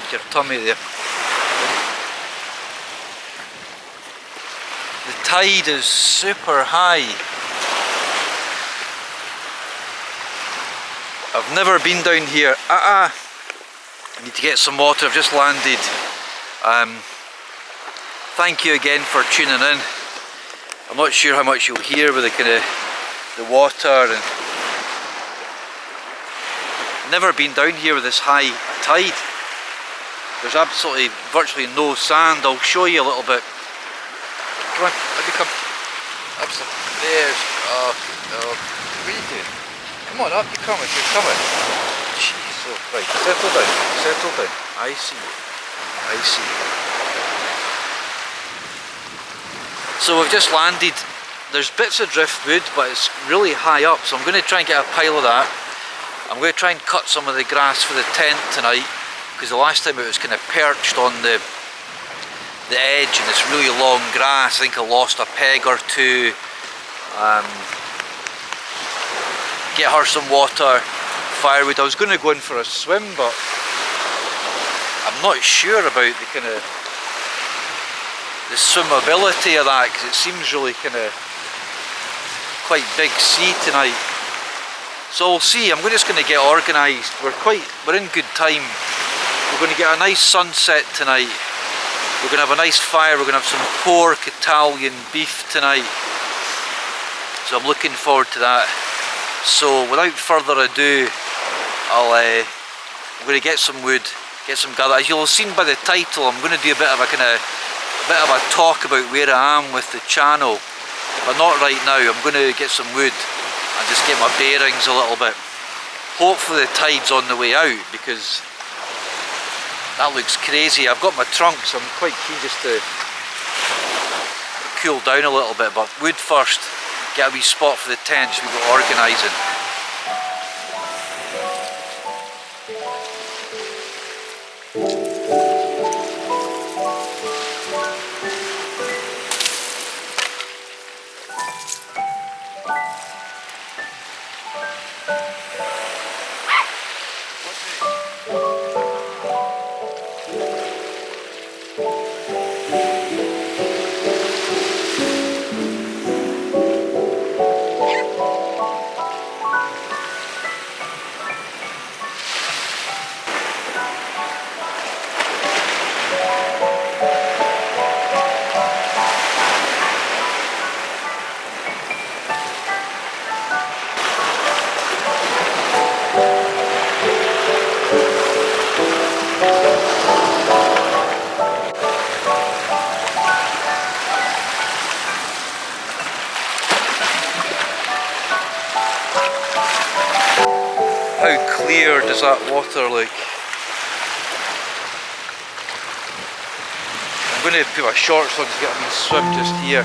poke your tummy there. The tide is super high. I've never been down here. I need to get some water. I've just landed. Thank you again for tuning in. I'm not sure how much you'll hear with the kind of the water, and never been down here with this high tide. There's absolutely virtually no sand. I'll show you a little bit. Come on, let me come. There's what are you doing? Come on, up you come if you're coming. Jeez, oh, right, settle down, settle down. I see you, I see you. So we've just landed. There's bits of driftwood, but it's really high up, so I'm going to try and get a pile of that. I'm going to try and cut some of the grass for the tent tonight, because the last time it was kind of perched on the edge, and it's really long grass. I think I lost a peg or two. Get her some water, firewood. I was going to go in for a swim, but I'm not sure about the kind of the swimmability of that, because it seems really kind of quite big sea tonight. So we'll see. I'm just going to get organised. We're in good time. We're going to get a nice sunset tonight. We're going to have a nice fire. We're going to have some pork Italian beef tonight. So I'm looking forward to that. So without further ado, I'm going to get some wood, get some gather. As you'll have seen by the title, I'm going to do a bit of a talk about where I am with the channel, but not right now. I'm going to get some wood and just get my bearings a little bit. Hopefully the tide's on the way out, because that looks crazy. I've got my trunk, so I'm quite keen just to cool down a little bit, but wood first. Get a wee spot for the tent so we go organising. How clear does that water look? I'm going to put my shorts on to get a wee swim just here.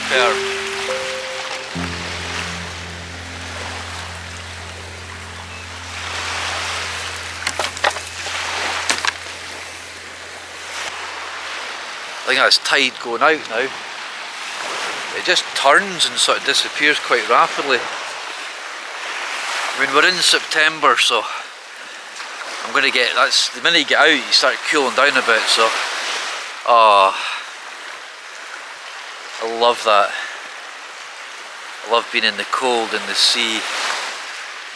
superb. I think that's tide going out now. It just turns and sort of disappears quite rapidly. I mean, we're in September, so I'm going to get, that's the minute you get out you start cooling down a bit, so oh, I love that. I love being in the cold, in the sea.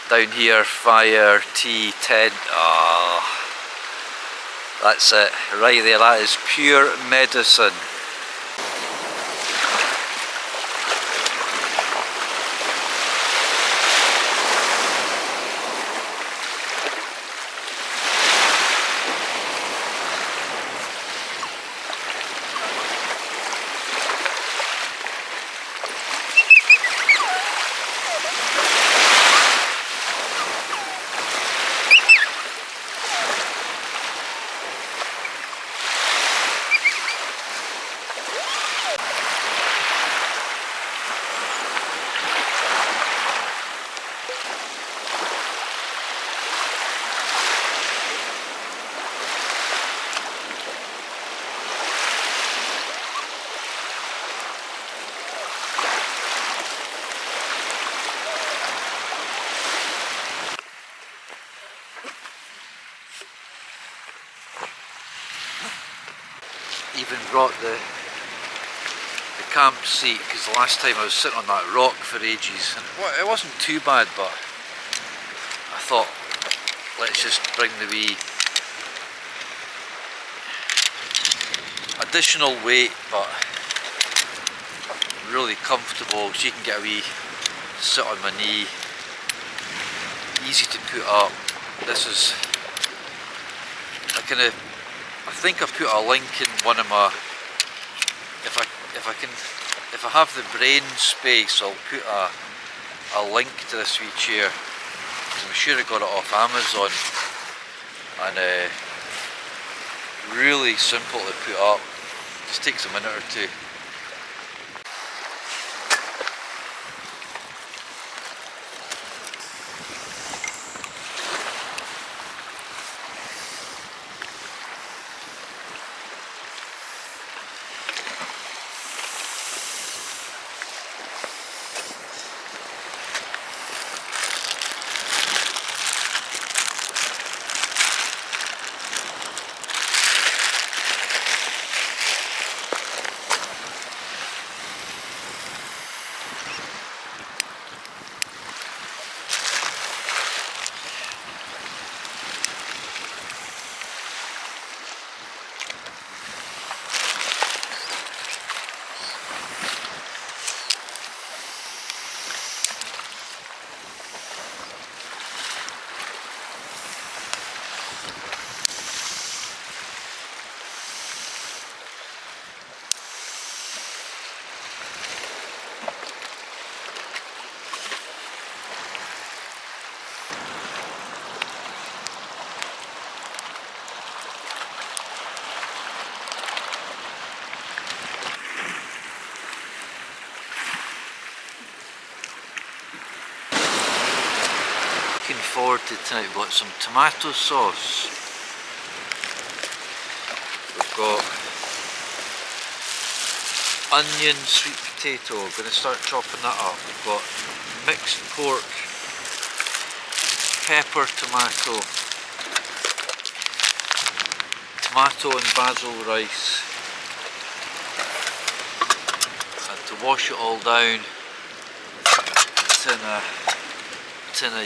Down here, fire, tea, tent, oh, that's it, right there, that is pure medicine. Even brought the camp seat, because the last time I was sitting on that rock for ages, and it wasn't too bad, but I thought, let's just bring the wee additional weight, but really comfortable, so you can get a wee sit on my knee, easy to put up. This is, I think I put a link in one of my, if I have the brain space, I'll put a link to this wee chair. I'm sure I got it off Amazon, and really simple to put up, just takes a minute or two. Looking forward to tonight. We've got some tomato sauce. We've got onion, sweet potato. I'm going to start chopping that up. We've got mixed pork, pepper, tomato, tomato and basil rice. And to wash it all down, tin of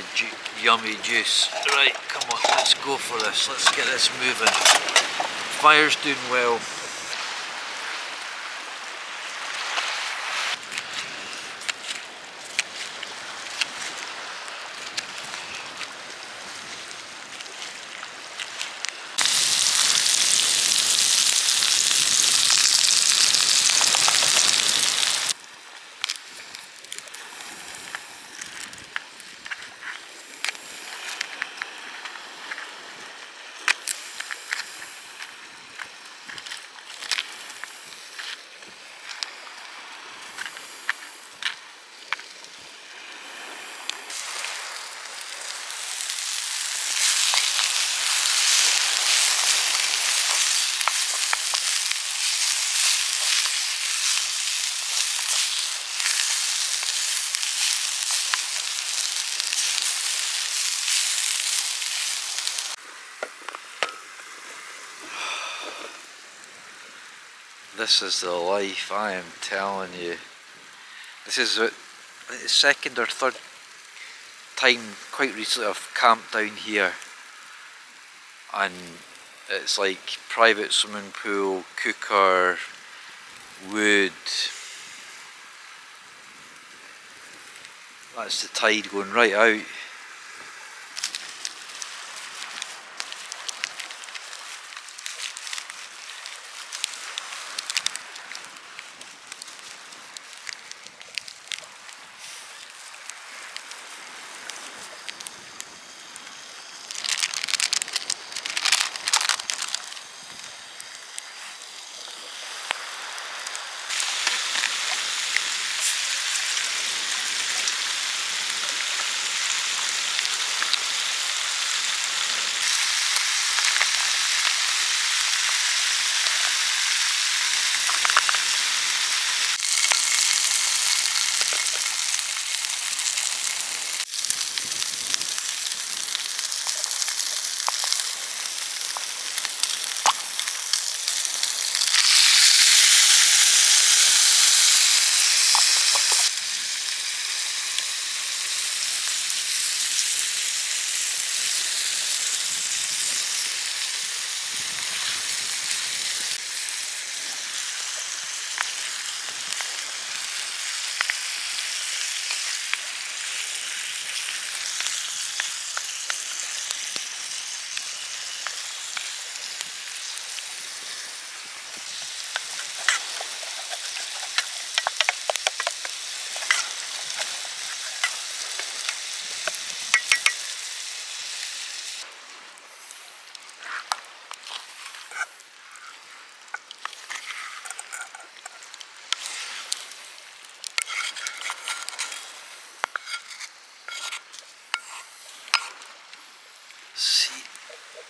yummy juice. Right, come on, let's go for this. Let's get this moving. Fire's doing well. This is the life, I am telling you. This is the second or third time quite recently I've camped down here, and it's like private swimming pool, cooker, wood. That's the tide going right out.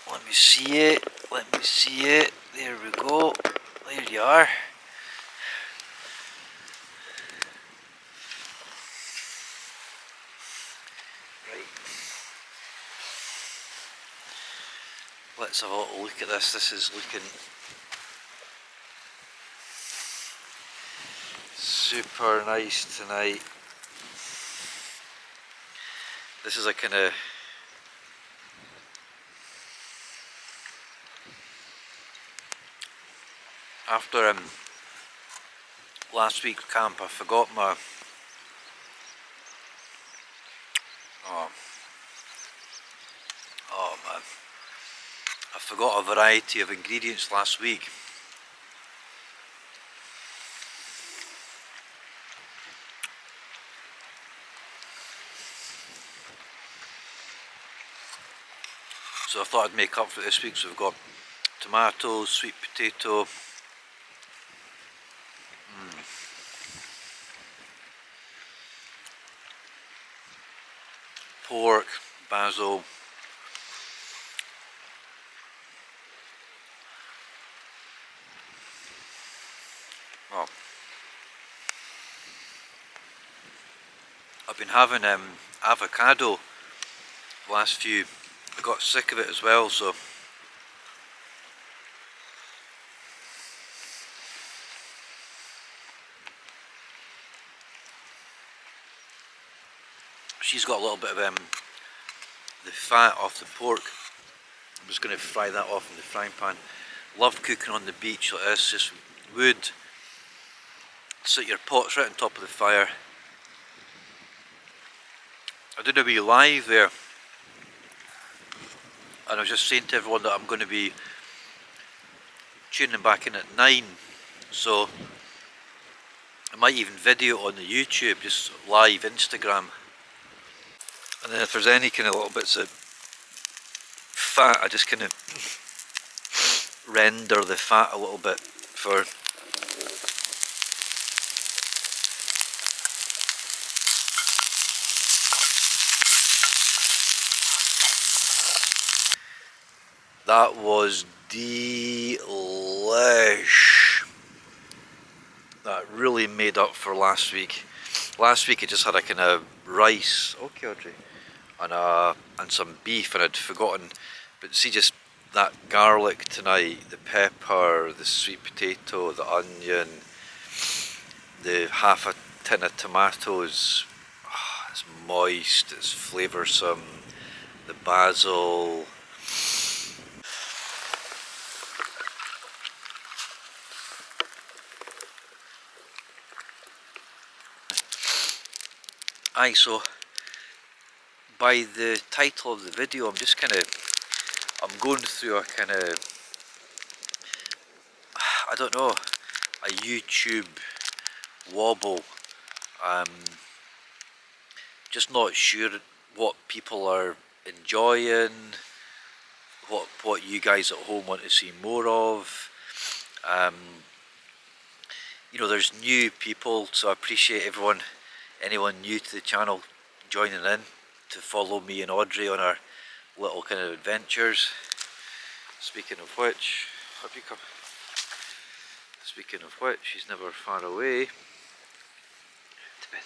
Let me see it, let me see it, there we go, there you are. Right, let's have a little look at this. This is looking super nice tonight. This is a kind of after last week's camp, I forgot my oh man, I forgot a variety of ingredients last week. So I thought I'd make up for this week. So we've got tomatoes, sweet potato, pork, basil, oh, I've been having avocado the last few. I got sick of it as well, so she's got a little bit of the fat off the pork. I'm just going to fry that off in the frying pan. Love cooking on the beach like this, just wood. Sit your pots right on top of the fire. I did a wee live there, and I was just saying to everyone that I'm going to be tuning back in at 9, so I might even video on the YouTube, just live Instagram. And then if there's any kind of little bits of fat, I just kind of render the fat a little bit for that was delish. That really made up for last week. Last week I just had a kind of rice, okay Audrey, and some beef, and I'd forgotten. But see, just that garlic tonight, the pepper, the sweet potato, the onion, the half a tin of tomatoes. Oh, it's moist, it's flavoursome. The basil. Aye, so by the title of the video, I'm going through a kind of, I don't know, a YouTube wobble. Um, just not sure what people are enjoying, what you guys at home want to see more of. Um, you know, there's new people, so I appreciate anyone new to the channel joining in to follow me and Audrey on our little kind of adventures. Speaking of which, have you come? Speaking of which, she's never far away. To bed.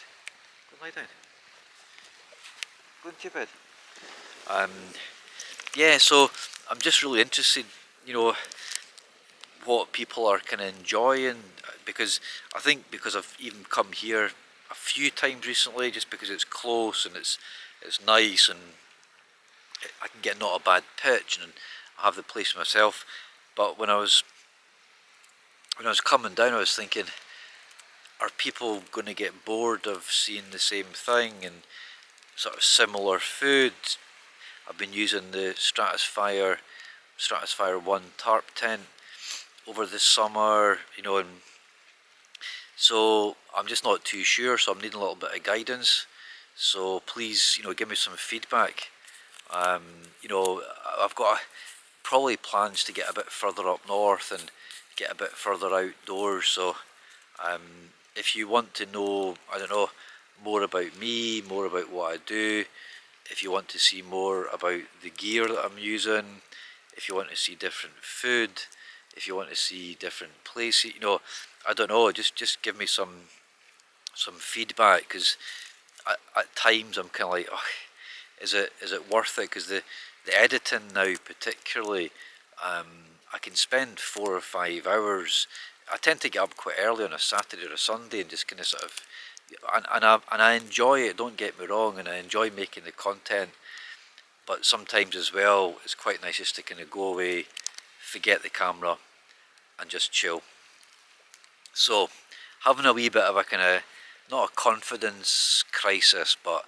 Go and lie down. Go into your bed. Yeah, so I'm just really interested, you know, what people are kind of enjoying, because I think because I've even come here a few times recently, just because it's close and it's nice, and I can get not a bad pitch and I have the place myself. But when I was coming down, I was thinking, are people going to get bored of seeing the same thing and sort of similar food? I've been using the Stratosphere 1 tarp tent over the summer, you know, and so I'm just not too sure, so I'm needing a little bit of guidance. So please, you know, give me some feedback. You know, I've got probably plans to get a bit further up north and get a bit further outdoors, so if you want to know, I don't know, more about me, more about what I do, if you want to see more about the gear that I'm using, if you want to see different food, if you want to see different places, you know, I don't know, just give me some feedback, because at times I'm kind of like, oh, is it worth it? Because the editing now particularly, I can spend 4 or 5 hours. I tend to get up quite early on a Saturday or a Sunday and just kind of sort of, and I enjoy it, don't get me wrong, and I enjoy making the content, but sometimes as well it's quite nice just to kind of go away, forget the camera and just chill. So having a wee bit of a kind of, not a confidence crisis, but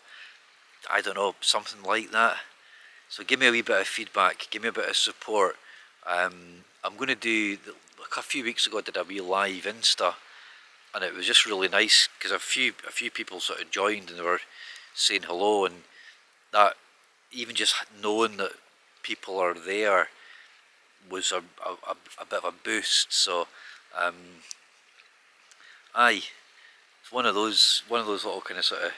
I don't know, something like that. So give me a wee bit of feedback, give me a bit of support. I'm going to do, like a few weeks ago I did a wee live Insta, and it was just really nice because a few people sort of joined and they were saying hello, and that, even just knowing that people are there was a bit of a boost. So aye, it's one of those little kind of sort of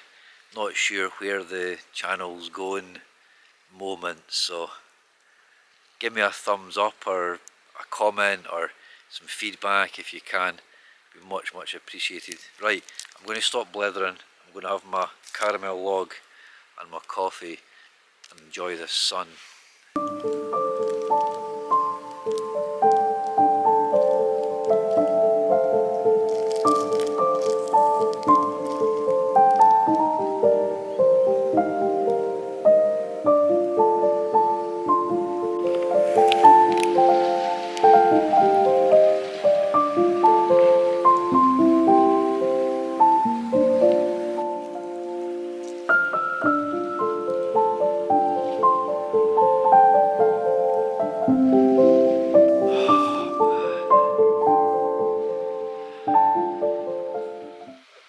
not sure where the channel's going moments. So give me a thumbs up or a comment or some feedback if you can, be much appreciated. Right, I'm going to stop blethering, I'm going to have my caramel log and my coffee and enjoy this sun.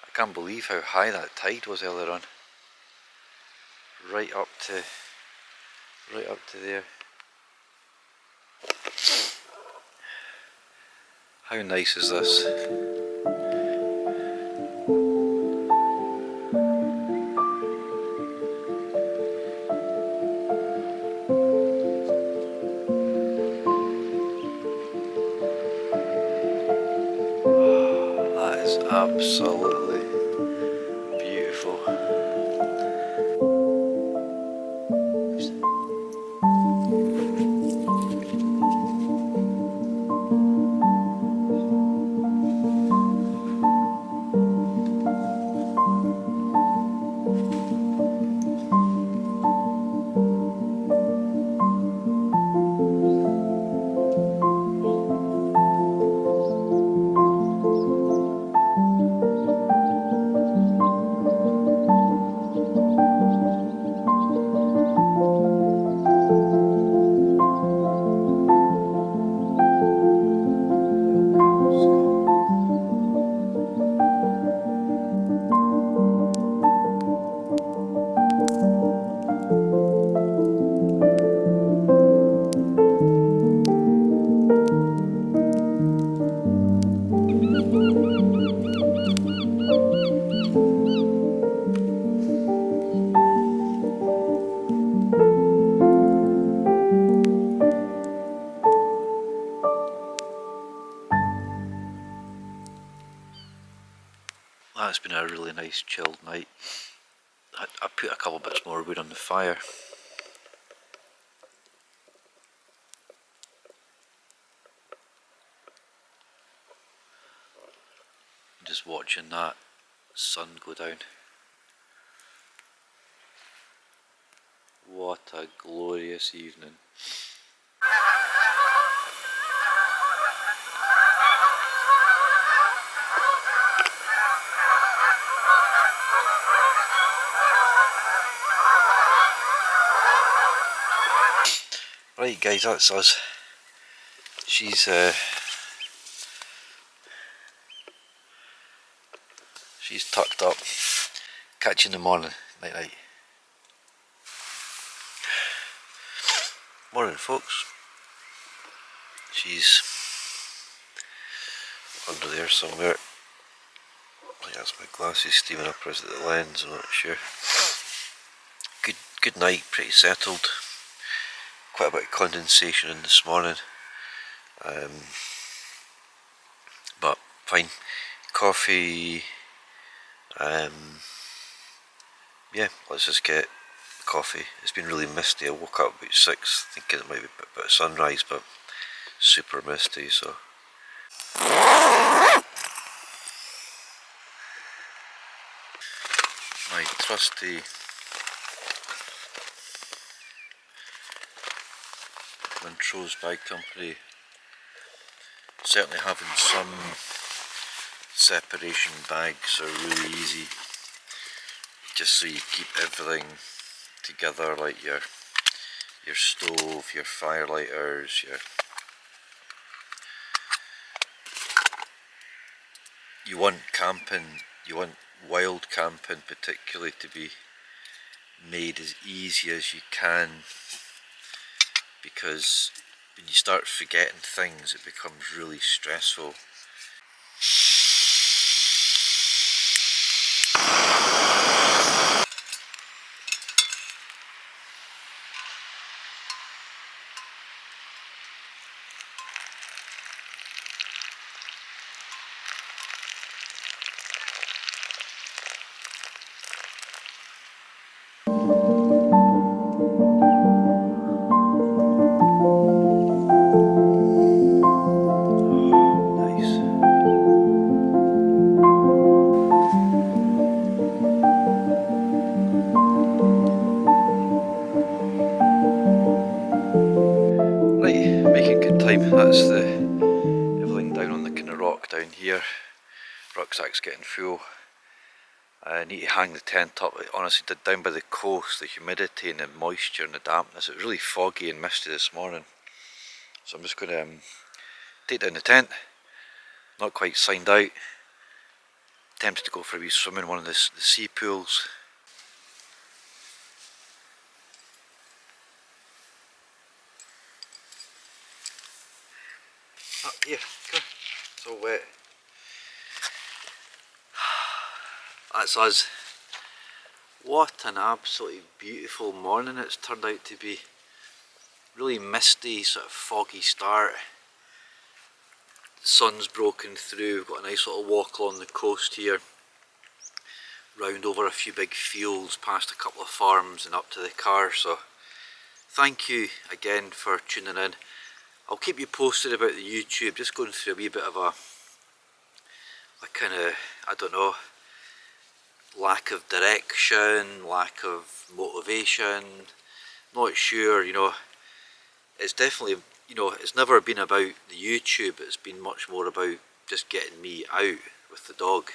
I can't believe how high that tide was earlier on. Right up to there. How nice is this? That is absolutely beautiful. nice chilled night. I put a couple bits more wood on the fire. Just watching that sun go down. What a glorious evening. Right guys, that's us. She's tucked up. Catch you in the morning. Night night. Morning folks. She's under there somewhere. I think that's my glasses steaming up, or is it the lens? I'm not sure. Good night, pretty settled. Quite a bit of condensation in this morning. But fine. Coffee. Yeah, let's just get coffee. It's been really misty. I woke up about 6 thinking it might be a bit of sunrise, but super misty, so. My trusty Montrose Bag Company, certainly having some separation bags are really easy, just so you keep everything together, like your stove, your firelighters, you want wild camping particularly to be made as easy as you can, because when you start forgetting things it becomes really stressful. That's everything down on the kind of rock down here. Rucksack's getting full. I need to hang the tent up. Honestly, down by the coast, the humidity and the moisture and the dampness, it was really foggy and misty this morning. So I'm just going to take down the tent. Not quite signed out. Tempted to go for a wee swim in one of the sea pools. Oh, here, come on. It's all wet. That's us. What an absolutely beautiful morning it's turned out to be. Really misty, sort of foggy start. The sun's broken through. We've got a nice little walk along the coast here. Round over a few big fields, past a couple of farms and up to the car. So thank you again for tuning in. I'll keep you posted about the YouTube, just going through a wee bit of a kind of, I don't know, lack of direction, lack of motivation, not sure, you know. It's definitely, you know, it's never been about the YouTube, it's been much more about just getting me out with the dog,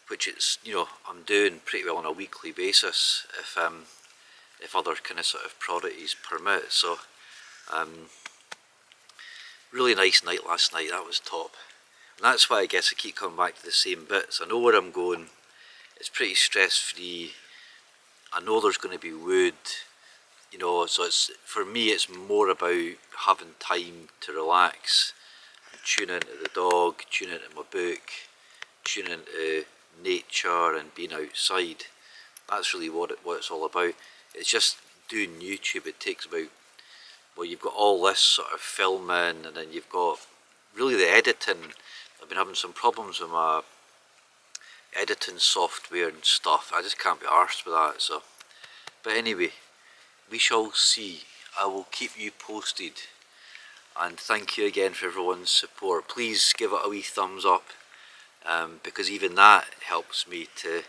which it's, you know, I'm doing pretty well on a weekly basis if other kind of sort of priorities permit. So really nice night last night, that was top. And that's why I guess I keep coming back to the same bits. I know where I'm going, it's pretty stress free, I know there's going to be wood, you know, so it's, for me it's more about having time to relax and tune into the dog, tune into my book, tune into nature and being outside. That's really what it's all about. It's just doing YouTube, it takes about, well, you've got all this sort of filming, and then you've got really the editing. I've been having some problems with my editing software and stuff. I just can't be arsed with that. So, but anyway, we shall see. I will keep you posted. And thank you again for everyone's support. Please give it a wee thumbs up, because even that helps me to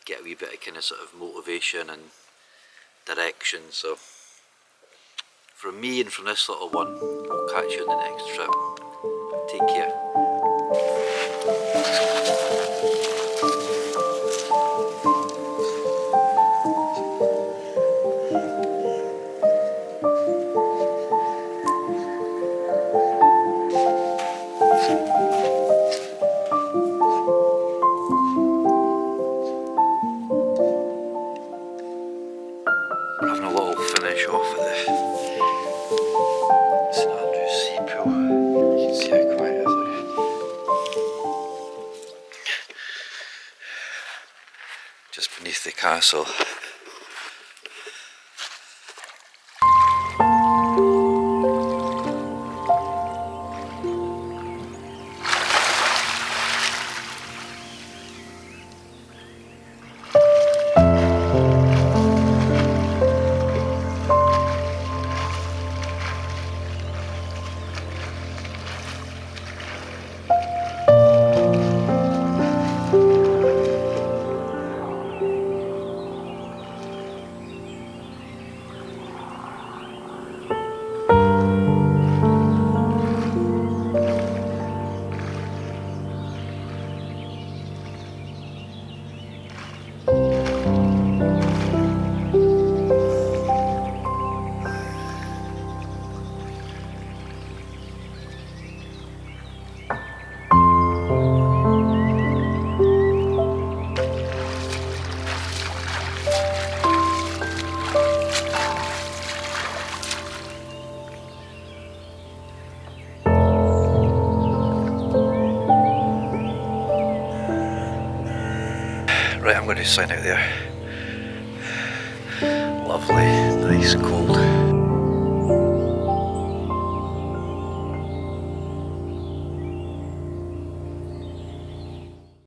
get a wee bit of kind of sort of motivation and direction. So from me and from this little one, we'll catch you on the next trip. Take care. We're having a little finish off at the St Andrew's Sea Pool. You can see how quiet it is. Look. Just beneath the castle. Right, I'm going to sign out there. Lovely, nice, cold